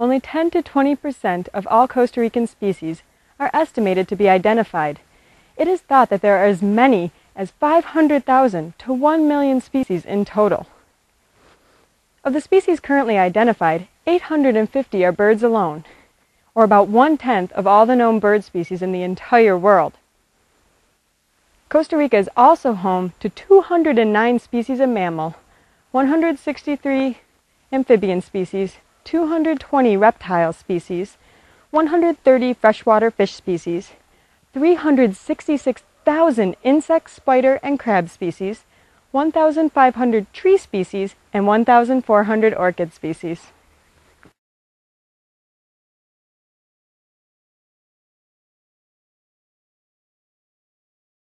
only 10 to 20% of all Costa Rican species are estimated to be identified. It is thought that there are as many as 500,000 to 1 million species in total. Of the species currently identified, 850 are birds alone, or about 1/10 of all the known bird species in the entire world. Costa Rica is also home to 209 species of mammal, 163 amphibian species, 220 reptile species, 130 freshwater fish species, 366,000 insect, spider, and crab species, 1,500 tree species, and 1,400 orchid species.